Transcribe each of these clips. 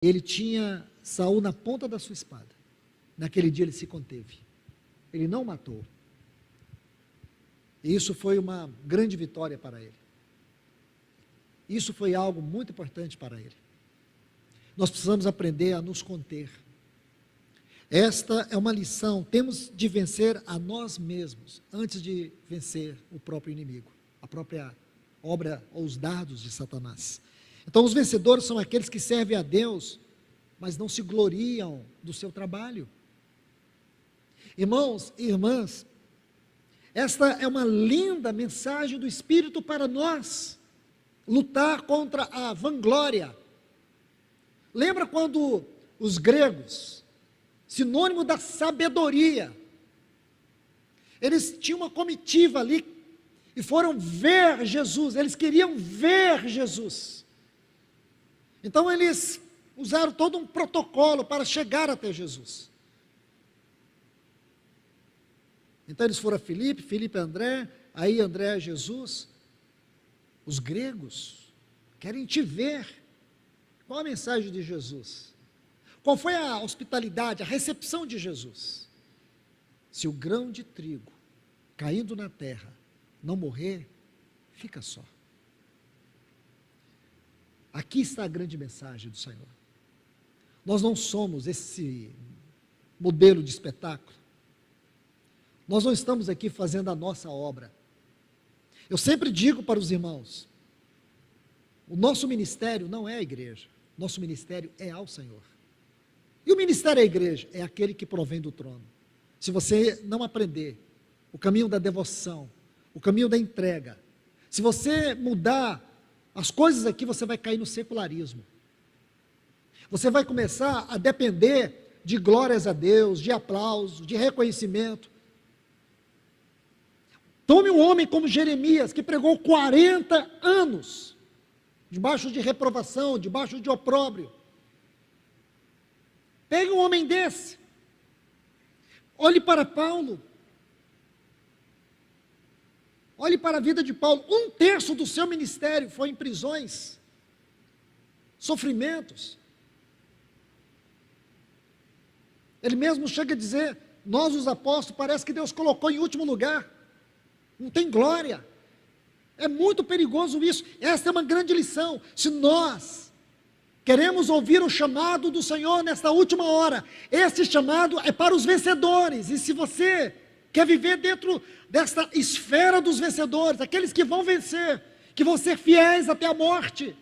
Ele tinha Saul na ponta da sua espada. Naquele dia ele se conteve. Ele não matou. E isso foi uma grande vitória para ele. Isso foi algo muito importante para ele. Nós precisamos aprender a nos conter. Esta é uma lição. Temos de vencer a nós mesmos, antes de vencer o próprio inimigo, a própria obra ou os dardos de Satanás. Então os vencedores são aqueles que servem a Deus, mas não se gloriam do seu trabalho. Irmãos e irmãs, esta é uma linda mensagem do Espírito para nós. Lutar contra a vanglória. Lembra quando os gregos, sinônimo da sabedoria, eles tinham uma comitiva ali e foram ver Jesus, eles queriam ver Jesus. Então eles usaram todo um protocolo para chegar até Jesus. Então eles foram a Filipe, Filipe a André, aí André a Jesus. Os gregos querem te ver. Qual a mensagem de Jesus? Qual foi a hospitalidade, a recepção de Jesus? Se o grão de trigo caindo na terra não morrer, fica só. Aqui está a grande mensagem do Senhor. Nós não somos esse modelo de espetáculo. Nós não estamos aqui fazendo a nossa obra. Eu sempre digo para os irmãos, o nosso ministério não é a igreja, nosso ministério é ao Senhor. E o ministério à igreja é aquele que provém do trono. Se você não aprender o caminho da devoção, o caminho da entrega, se você mudar as coisas aqui, você vai cair no secularismo. Você vai começar a depender de glórias a Deus, de aplausos, de reconhecimento. Tome um homem como Jeremias, que pregou 40 anos, debaixo de reprovação, debaixo de opróbrio. Pegue um homem desse. Olhe para Paulo. Olhe para a vida de Paulo. 1/3 do seu ministério foi em prisões, sofrimentos. Ele mesmo chega a dizer, nós os apóstolos, parece que Deus colocou em último lugar. Não tem glória. É muito perigoso isso. Esta é uma grande lição. Se nós queremos ouvir o chamado do Senhor nesta última hora, esse chamado é para os vencedores. E se você quer viver dentro desta esfera dos vencedores, aqueles que vão vencer, que vão ser fiéis até a morte,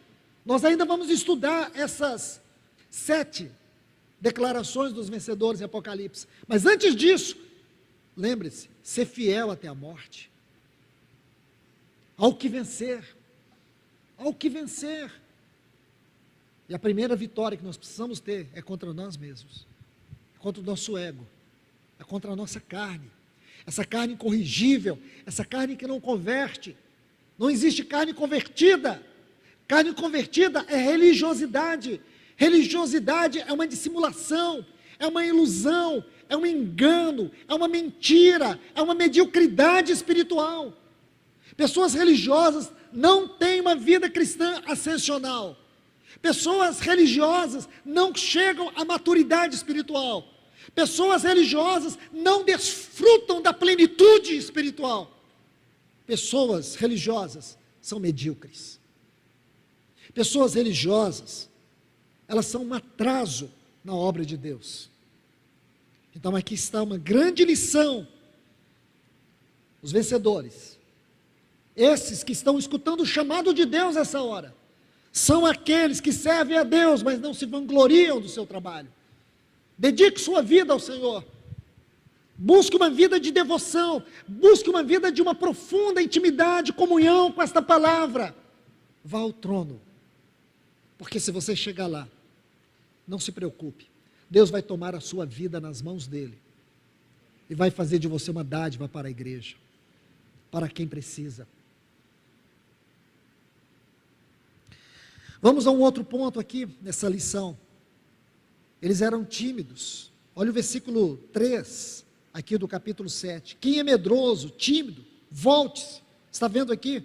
nós ainda vamos estudar essas 7 declarações dos vencedores em Apocalipse. Mas antes disso, lembre-se, ser fiel até a morte. Ao que vencer, ao que vencer. E a primeira vitória que nós precisamos ter é contra nós mesmos, é contra o nosso ego, é contra a nossa carne, essa carne incorrigível, essa carne que não converte. Não existe carne convertida. Carne convertida é religiosidade. Religiosidade é uma dissimulação, é uma ilusão, é um engano, é uma mentira, é uma mediocridade espiritual. Pessoas religiosas não têm uma vida cristã ascensional. Pessoas religiosas não chegam à maturidade espiritual. Pessoas religiosas não desfrutam da plenitude espiritual. Pessoas religiosas são medíocres. Pessoas religiosas, elas são um atraso na obra de Deus. Então aqui está uma grande lição. Os vencedores, esses que estão escutando o chamado de Deus essa hora, são aqueles que servem a Deus, mas não se vangloriam do seu trabalho. Dedique sua vida ao Senhor. Busque uma vida de devoção. Busque uma vida de uma profunda intimidade, comunhão com esta palavra. Vá ao trono. Porque se você chegar lá, não se preocupe. Deus vai tomar a sua vida nas mãos dele. E vai fazer de você uma dádiva para a igreja. Para quem precisa. Vamos a um outro ponto aqui, nessa lição. Eles eram tímidos. Olha o versículo 3, aqui do capítulo 7. Quem é medroso, tímido, volte-se. Está vendo aqui?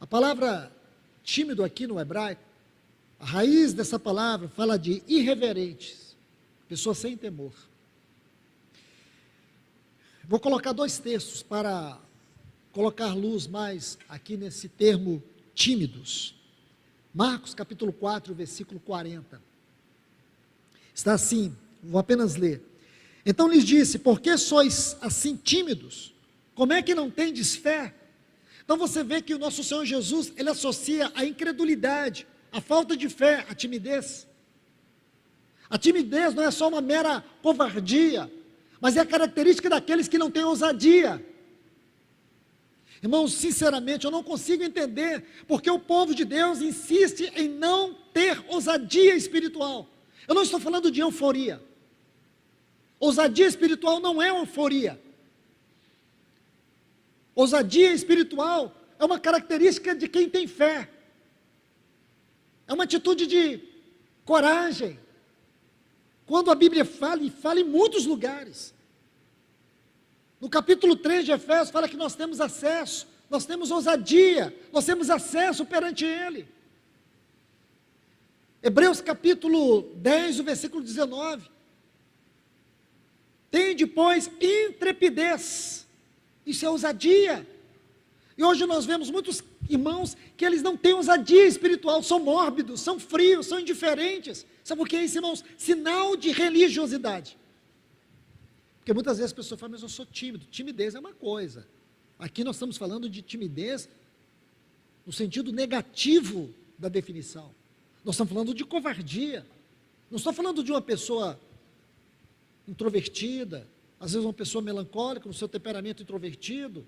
A palavra tímido aqui no hebraico A raiz dessa palavra fala de irreverentes, pessoas sem temor. Vou colocar 2 textos para colocar luz mais aqui nesse termo tímidos. Marcos capítulo 4, versículo 40. Está assim, vou apenas ler. Então lhes disse: por que sois assim tímidos? Como é que não tendes fé? Então você vê que o nosso Senhor Jesus, ele associa a incredulidade, a falta de fé, a timidez. A timidez não é só uma mera covardia, mas é a característica daqueles que não têm ousadia. Irmãos, sinceramente, eu não consigo entender porque o povo de Deus insiste em não ter ousadia espiritual. Eu não estou falando de euforia. Ousadia espiritual não é euforia. Ousadia espiritual é uma característica de quem tem fé. É uma atitude de coragem. Quando a Bíblia fala, e fala em muitos lugares. No capítulo 3 de Efésios fala que nós temos acesso, nós temos ousadia, nós temos acesso perante Ele. Hebreus capítulo 10, o versículo 19. Tende, pois, intrepidez. Isso é ousadia. E hoje nós vemos muitos irmãos que eles não têm ousadia espiritual, são mórbidos, são frios, são indiferentes. Sabe o que é isso, irmãos? Sinal de religiosidade. Porque muitas vezes a pessoa fala: mas eu sou tímido. Timidez é uma coisa. Aqui nós estamos falando de timidez no sentido negativo da definição. Nós estamos falando de covardia. Não estou falando de uma pessoa introvertida, às vezes uma pessoa melancólica, no seu temperamento introvertido,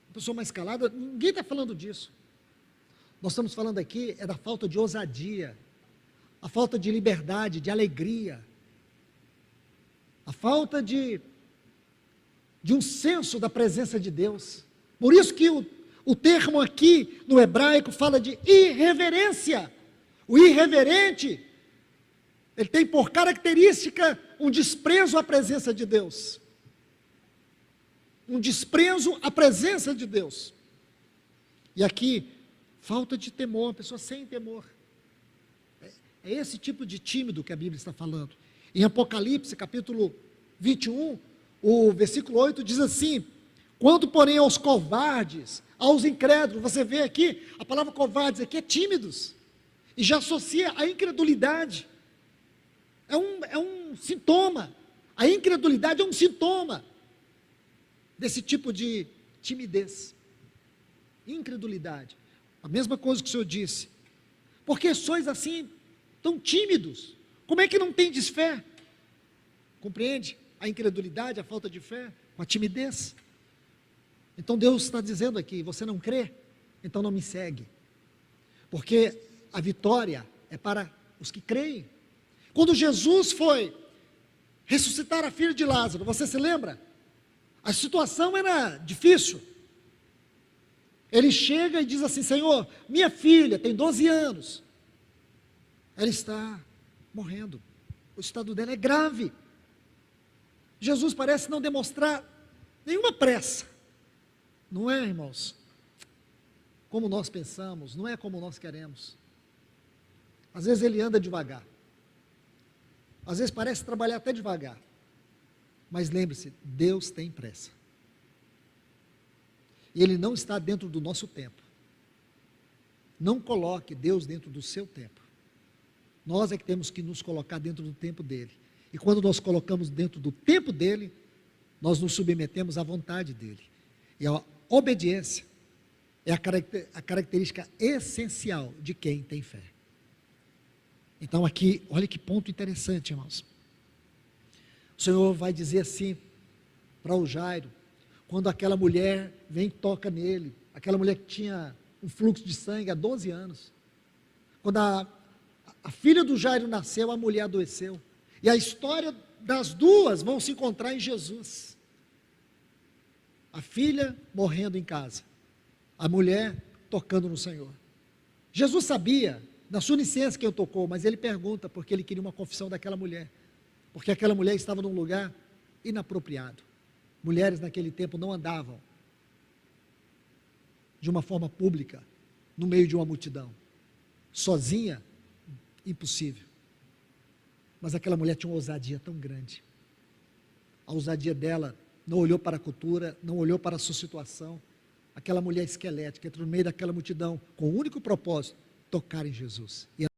uma pessoa mais calada. Ninguém está falando disso. Nós estamos falando aqui da falta de ousadia, a falta de liberdade, de alegria, a falta de um senso da presença de Deus. Por isso que o termo aqui no hebraico fala de irreverência. O irreverente, ele tem por característica um desprezo à presença de Deus. Um desprezo à presença de Deus. E aqui, falta de temor, uma pessoa sem temor. É esse tipo de tímido que a Bíblia está falando. Em Apocalipse, capítulo 21, o versículo 8 diz assim: quanto, porém, aos covardes, aos incrédulos, você vê aqui, a palavra covardes aqui é tímidos, e já associa a incredulidade. É um sintoma, a incredulidade é um sintoma desse tipo de timidez, incredulidade. A mesma coisa que o Senhor disse: porque sois assim, tão tímidos? Como é que não tendes fé? Compreende? A incredulidade, a falta de fé, com a timidez. Então Deus está dizendo aqui: você não crê? Então não me segue. Porque a vitória é para os que creem. Quando Jesus foi ressuscitar a filha de Lázaro, você se lembra? A situação era difícil. Ele chega e diz assim: Senhor, minha filha tem 12 anos. Ela está morrendo. O estado dela é grave. Jesus parece não demonstrar nenhuma pressa. Não é, irmãos? Como nós pensamos, não é como nós queremos. Às vezes ele anda devagar. Às vezes parece trabalhar até devagar. Mas lembre-se, Deus tem pressa. E Ele não está dentro do nosso tempo. Não coloque Deus dentro do seu tempo. Nós é que temos que nos colocar dentro do tempo dEle. E quando nós colocamos dentro do tempo dEle, nós nos submetemos à vontade dEle. E a obediência é a característica essencial de quem tem fé. Então aqui, olha que ponto interessante, irmãos. O Senhor vai dizer assim para o Jairo, quando aquela mulher vem e toca nele, aquela mulher que tinha um fluxo de sangue há 12 anos, quando a filha do Jairo nasceu, a mulher adoeceu, e a história das duas vão se encontrar em Jesus. A filha morrendo em casa, a mulher tocando no Senhor. Jesus sabia, na sua onisciência, quem o tocou, mas ele pergunta porque ele queria uma confissão daquela mulher, porque aquela mulher estava num lugar inapropriado. Mulheres naquele tempo não andavam de uma forma pública, no meio de uma multidão, sozinha, Impossível. Mas aquela mulher tinha uma ousadia tão grande. A ousadia dela não olhou para a cultura, não olhou para a sua situação. Aquela mulher esquelética entrou no meio daquela multidão com o único propósito: tocar em Jesus. E